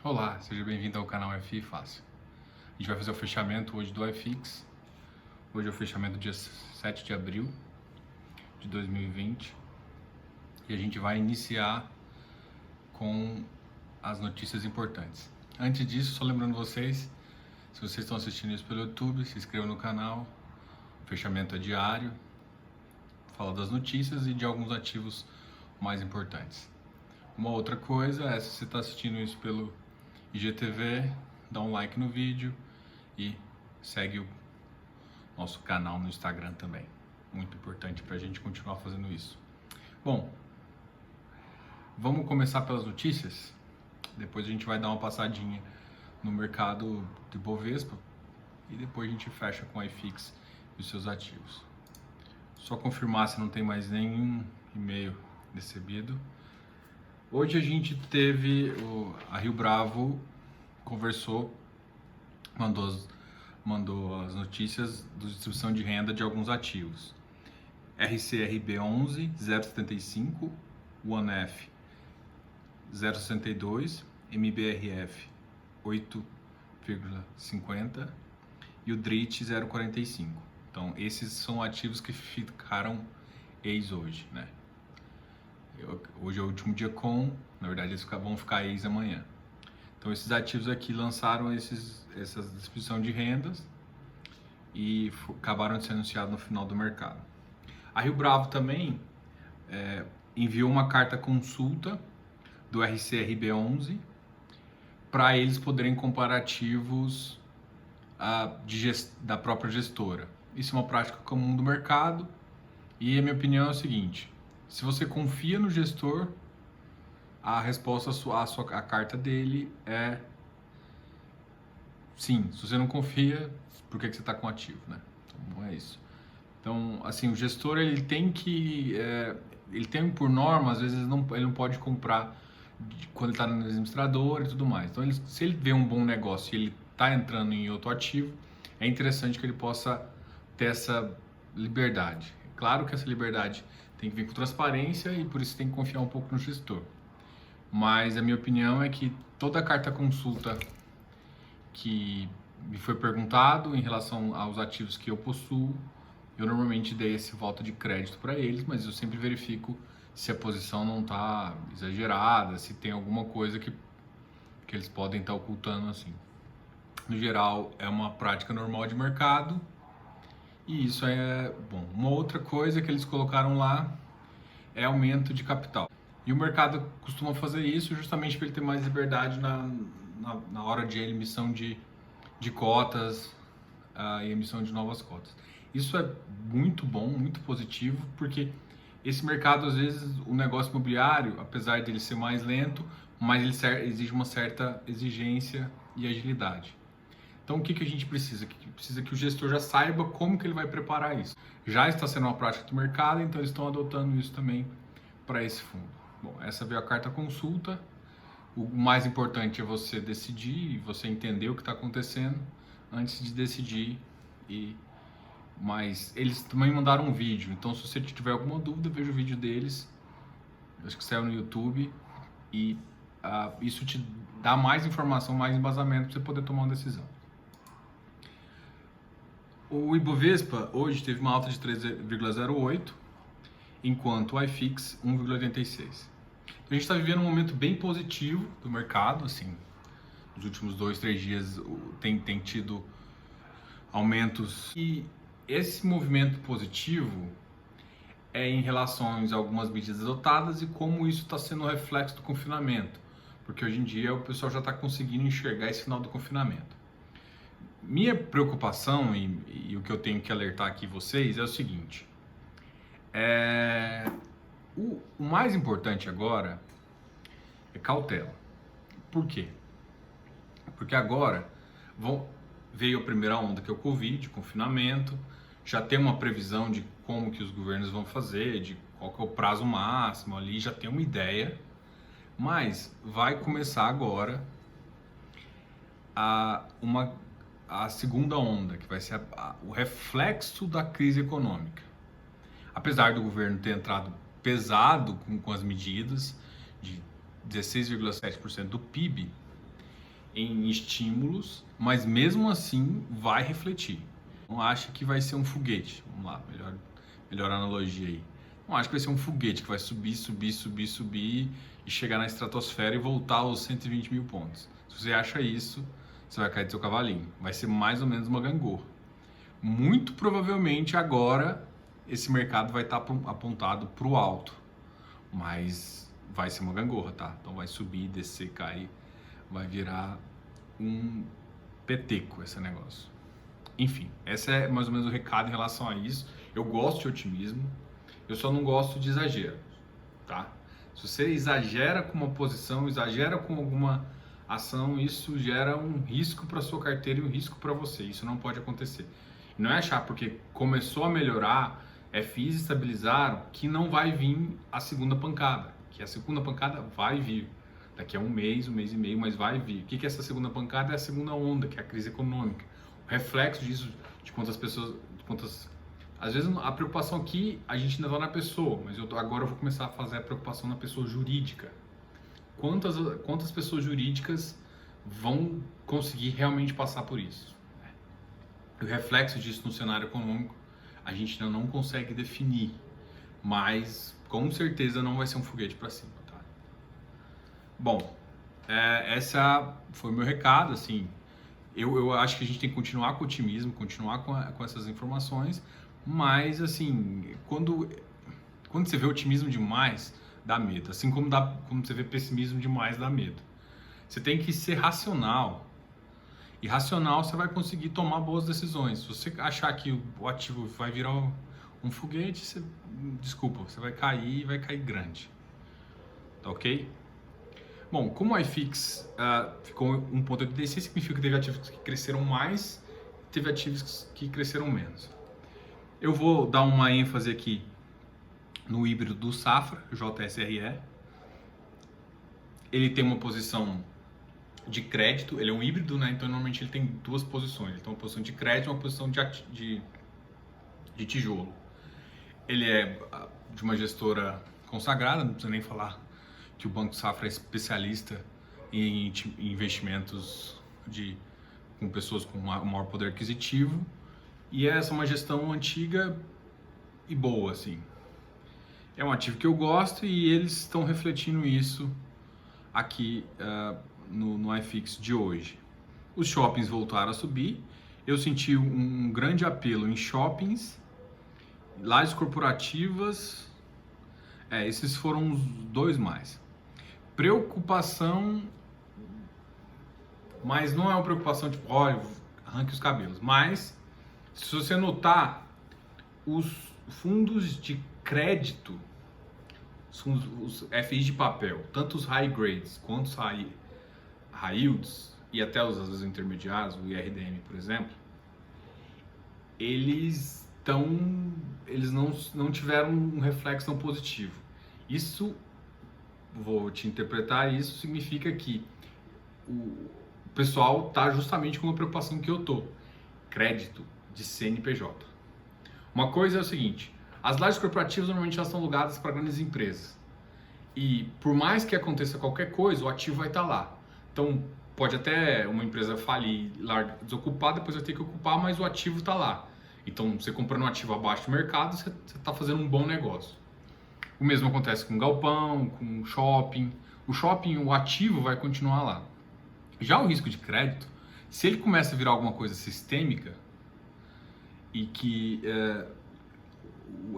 Olá, seja bem-vindo ao canal FI Fácil. A gente vai fazer o fechamento hoje do iFix. Hoje é o fechamento dia 7 de abril de 2020 e a gente vai iniciar com as notícias importantes. Antes disso, só lembrando vocês, se vocês estão assistindo isso pelo YouTube, se inscrevam no canal. O fechamento é diário, fala das notícias e de alguns ativos mais importantes. Uma outra coisa é, se você está assistindo isso pelo IGTV, dá um like no vídeo e segue o nosso canal no Instagram também. Muito importante para a gente continuar fazendo isso. Bom, vamos começar pelas notícias. Depois a gente vai dar uma passadinha no mercado de Bovespa e depois a gente fecha com a iFix e os seus ativos. Só confirmar se não tem mais nenhum e-mail recebido. Hoje a gente teve a Rio Bravo conversou, mandou as notícias da distribuição de renda de alguns ativos. RCRB 11 0,75, OneF 0,62, MBRF 8,50 e o DRIT 0,45. Então esses são ativos que ficaram ex hoje, né? Hoje é o último dia na verdade eles vão ficar ex amanhã. Então esses ativos aqui lançaram essa distribuição de rendas e acabaram de ser anunciados no final do mercado. A Rio Bravo também enviou uma carta consulta do RCRB 11 para eles poderem comparar ativos da própria gestora. Isso é uma prática comum do mercado e a minha opinião é o seguinte: se você confia no gestor, a resposta à carta dele é sim. Se você não confia, por que você está com ativo, né? Então é isso. Então, assim, o gestor ele tem por norma, às vezes ele não pode comprar quando ele está no administrador e tudo mais. Então, se ele vê um bom negócio e ele está entrando em outro ativo, é interessante que ele possa ter essa liberdade. Claro que essa liberdade tem que vir com transparência e por isso tem que confiar um pouco no gestor. Mas a minha opinião é que toda a carta consulta que me foi perguntado em relação aos ativos que eu possuo, eu normalmente dei esse voto de crédito para eles, mas eu sempre verifico se a posição não está exagerada, se tem alguma coisa que eles podem estar ocultando assim. No geral, é uma prática normal de mercado e isso é bom. Uma outra coisa que eles colocaram lá é aumento de capital. E o mercado costuma fazer isso justamente para ele ter mais liberdade na hora de emissão de cotas e emissão de novas cotas. Isso é muito bom, muito positivo, porque esse mercado, às vezes, o negócio imobiliário, apesar dele ser mais lento, mas ele exige uma certa exigência e agilidade. Então, o que a gente precisa? Precisa que o gestor já saiba como que ele vai preparar isso. Já está sendo uma prática do mercado, então eles estão adotando isso também para esse fundo. Bom, essa veio a carta consulta. O mais importante é você decidir e você entender o que está acontecendo antes de decidir. Mas eles também mandaram um vídeo, então se você tiver alguma dúvida, veja o vídeo deles. Acho que saiu no YouTube e isso te dá mais informação, mais embasamento para você poder tomar uma decisão. O Ibovespa hoje teve uma alta de 3,08, enquanto o iFix 1,86. Então, a gente está vivendo um momento bem positivo do mercado, assim, nos últimos 2-3 dias tem tido aumentos e esse movimento positivo é em relação a algumas medidas adotadas e como isso está sendo reflexo do confinamento, porque hoje em dia o pessoal já está conseguindo enxergar esse final do confinamento. Minha preocupação e o que eu tenho que alertar aqui vocês é o seguinte: o mais importante agora é cautela. Por quê? Porque agora veio a primeira onda, que é o Covid, confinamento, já tem uma previsão de como que os governos vão fazer, de qual que é o prazo máximo ali, já tem uma ideia, mas vai começar agora a segunda onda, que vai ser o reflexo da crise econômica. Apesar do governo ter entrado pesado com as medidas de 16,7% do PIB, em estímulos, mas mesmo assim vai refletir. Não acha que vai ser um foguete. Vamos lá, melhor analogia aí. Não acho que vai ser um foguete que vai subir e chegar na estratosfera e voltar aos 120 mil pontos. Se você acha isso, você vai cair do seu cavalinho. Vai ser mais ou menos uma gangorra. Muito provavelmente agora esse mercado vai estar apontado para o alto, mas vai ser uma gangorra, tá? Então vai subir, descer, cair, vai virar um peteco esse negócio. Enfim, esse é mais ou menos o recado em relação a isso. Eu gosto de otimismo, eu só não gosto de exagero, tá? Se você exagera com uma posição, exagera com alguma ação, isso gera um risco para sua carteira e um risco para você. Isso não pode acontecer. E não é achar porque começou a melhorar, FIs estabilizaram, que não vai vir a segunda pancada. Que a segunda pancada vai vir. Daqui a um mês e meio, mas vai vir. O que é essa segunda pancada? É a segunda onda, que é a crise econômica. O reflexo disso, de quantas pessoas... Às vezes a preocupação aqui, a gente ainda está na pessoa, mas agora eu vou começar a fazer a preocupação na pessoa jurídica. Quantas pessoas jurídicas vão conseguir realmente passar por isso? O reflexo disso no cenário econômico, a gente ainda não consegue definir, mas com certeza não vai ser um foguete para cima, tá? Bom, essa foi o meu recado, assim. Eu acho que a gente tem que continuar com o otimismo, continuar com essas informações, mas, assim, quando você vê otimismo demais, dá medo. Assim como você vê pessimismo demais, dá medo. Você tem que ser racional. E racional você vai conseguir tomar boas decisões. Se você achar que o ativo vai virar um foguete, desculpa, você vai cair e vai cair grande. Tá ok? Bom, como o iFix ficou 1,86, significa que teve ativos que cresceram mais, teve ativos que cresceram menos. Eu vou dar uma ênfase aqui no híbrido do Safra, JSRE. Ele tem uma posição de crédito, ele é um híbrido, né? Então normalmente ele tem duas posições. Ele tem uma posição de crédito e uma posição de tijolo. Ele é de uma gestora consagrada, não precisa nem falar que o Banco Safra é especialista em investimentos com pessoas com maior poder aquisitivo. E essa é uma gestão antiga e boa, assim. É um ativo que eu gosto e eles estão refletindo isso aqui no iFix de hoje. Os shoppings voltaram a subir. Eu senti um grande apelo em shoppings, lajes corporativas. Esses foram os dois mais. Preocupação, mas não é uma preocupação tipo, olha, arranque os cabelos. Mas, se você notar, os fundos de crédito, os FIs de papel, tanto os high grades quanto os high yields, e até os intermediários, o IRDM, por exemplo, eles não tiveram um reflexo tão positivo. Isso, vou te interpretar, isso significa que o pessoal está justamente com uma preocupação que eu estou. Crédito de CNPJ. Uma coisa é o seguinte, as lajes corporativas normalmente elas são alugadas para grandes empresas. E por mais que aconteça qualquer coisa, o ativo vai estar lá. Então, pode até uma empresa falir, desocupar, depois vai ter que ocupar, mas o ativo está lá. Então, você comprando um ativo abaixo do mercado, você está fazendo um bom negócio. O mesmo acontece com galpão, com shopping. O shopping, o ativo vai continuar lá. Já o risco de crédito, se ele começa a virar alguma coisa sistêmica, e que é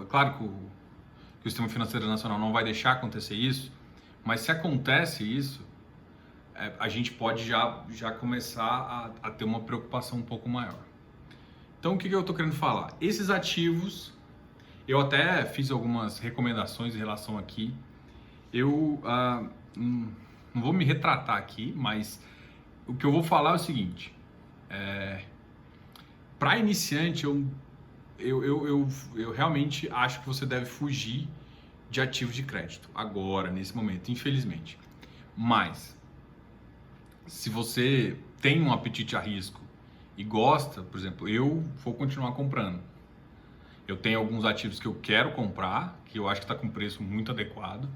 claro que o sistema financeiro nacional não vai deixar acontecer isso, mas se acontece isso, a gente pode já começar a ter uma preocupação um pouco maior. Então, o que eu estou querendo falar? Esses ativos, eu até fiz algumas recomendações em relação aqui. Eu não vou me retratar aqui, mas o que eu vou falar é o seguinte. Para iniciante, eu realmente acho que você deve fugir de ativos de crédito agora, nesse momento, infelizmente. Mas, se você tem um apetite a risco e gosta, por exemplo, eu vou continuar comprando. Eu tenho alguns ativos que eu quero comprar, que eu acho que está com preço muito adequado,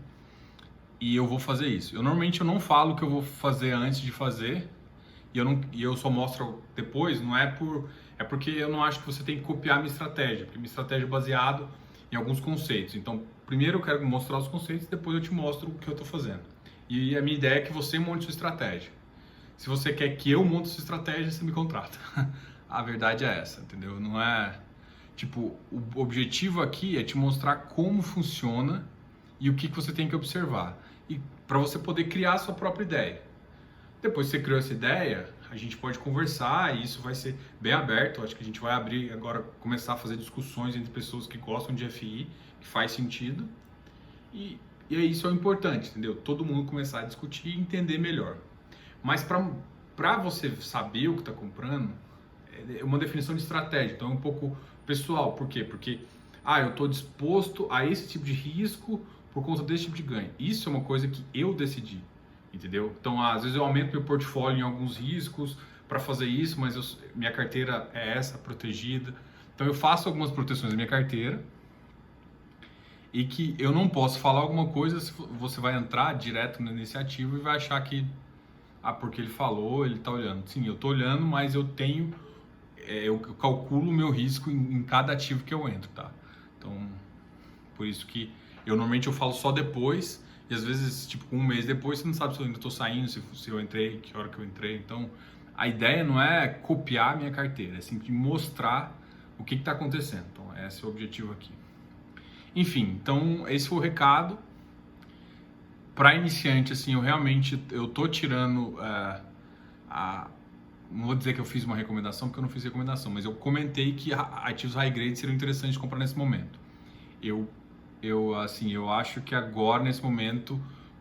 e eu vou fazer isso. Normalmente eu não falo o que eu vou fazer antes de fazer, e eu só mostro depois, não é é porque eu não acho que você tem que copiar a minha estratégia, porque minha estratégia é baseada em alguns conceitos. Então, primeiro eu quero mostrar os conceitos, depois eu te mostro o que eu estou fazendo. E a minha ideia é que você monte sua estratégia. Se você quer que eu monte sua estratégia, você me contrata. A verdade é essa, entendeu? Não é... Tipo, o objetivo aqui é te mostrar como funciona e o que você tem que observar. E para você poder criar a sua própria ideia. Depois que você criou essa ideia, a gente pode conversar e isso vai ser bem aberto. Acho que a gente vai abrir agora, começar a fazer discussões entre pessoas que gostam de FI, que faz sentido. E isso é o importante, entendeu? Todo mundo começar a discutir e entender melhor. Mas para você saber o que está comprando, é uma definição de estratégia. Então é um pouco pessoal. Por quê? Porque eu estou disposto a esse tipo de risco por conta desse tipo de ganho. Isso é uma coisa que eu decidi, entendeu? Então às vezes eu aumento meu portfólio em alguns riscos para fazer isso, mas minha carteira é essa, protegida. Então eu faço algumas proteções na minha carteira e que eu não posso falar alguma coisa se você vai entrar direto na iniciativa e vai achar que porque ele falou, ele está olhando. Sim, eu estou olhando, mas eu tenho, eu calculo o meu risco em cada ativo que eu entro, tá? Então, por isso que normalmente eu falo só depois, e às vezes, tipo, um mês depois, você não sabe se eu ainda estou saindo, se eu entrei, que hora que eu entrei. Então, a ideia não é copiar a minha carteira, é simplesmente mostrar o que está acontecendo. Então, esse é o objetivo aqui. Enfim, então, esse foi o recado. Para iniciante, assim, eu tô tirando não vou dizer que eu fiz uma recomendação, porque eu não fiz recomendação, mas eu comentei que ativos high grade seriam interessantes de comprar nesse momento. Eu acho que agora, nesse momento,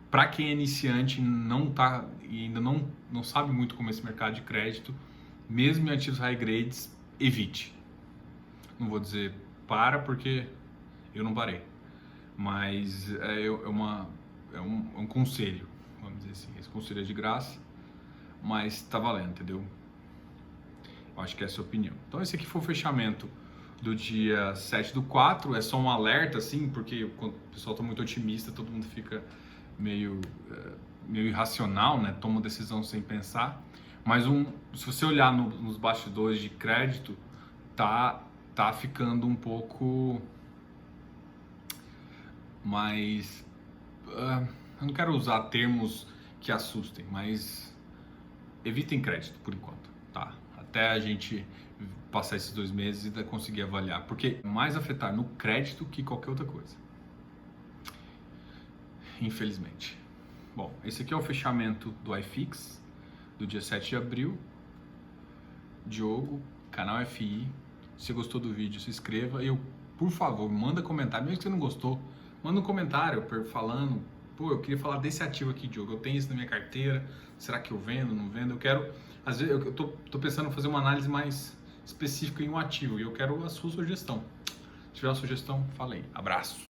para quem é iniciante e ainda não sabe muito como é esse mercado de crédito, mesmo em ativos high grades, evite. Não vou dizer porque eu não parei, mas é um conselho, vamos dizer assim. Esse conselho é de graça, mas tá valendo, entendeu? Eu acho que essa é a opinião. Então esse aqui foi o fechamento do dia 7/4. É só um alerta, assim, porque quando o pessoal tá muito otimista, todo mundo fica meio irracional, né? Toma decisão sem pensar. Mas se você olhar nos bastidores de crédito, tá ficando um pouco mais... eu não quero usar termos que assustem, mas evitem crédito por enquanto, tá? Até a gente passar esses 2 meses e conseguir avaliar, porque mais afetar no crédito que qualquer outra coisa, infelizmente. Bom, esse aqui é o fechamento do iFix do dia 7 de abril. Diogo, canal FI. Se você gostou do vídeo, se inscreva. Por favor, manda comentário, mesmo que você não gostou, manda um comentário falando: eu queria falar desse ativo aqui, Diogo, eu tenho isso na minha carteira, será que eu vendo, não vendo? Às vezes eu tô pensando em fazer uma análise mais específica em um ativo e eu quero a sua sugestão. Se tiver uma sugestão, fala aí. Abraço!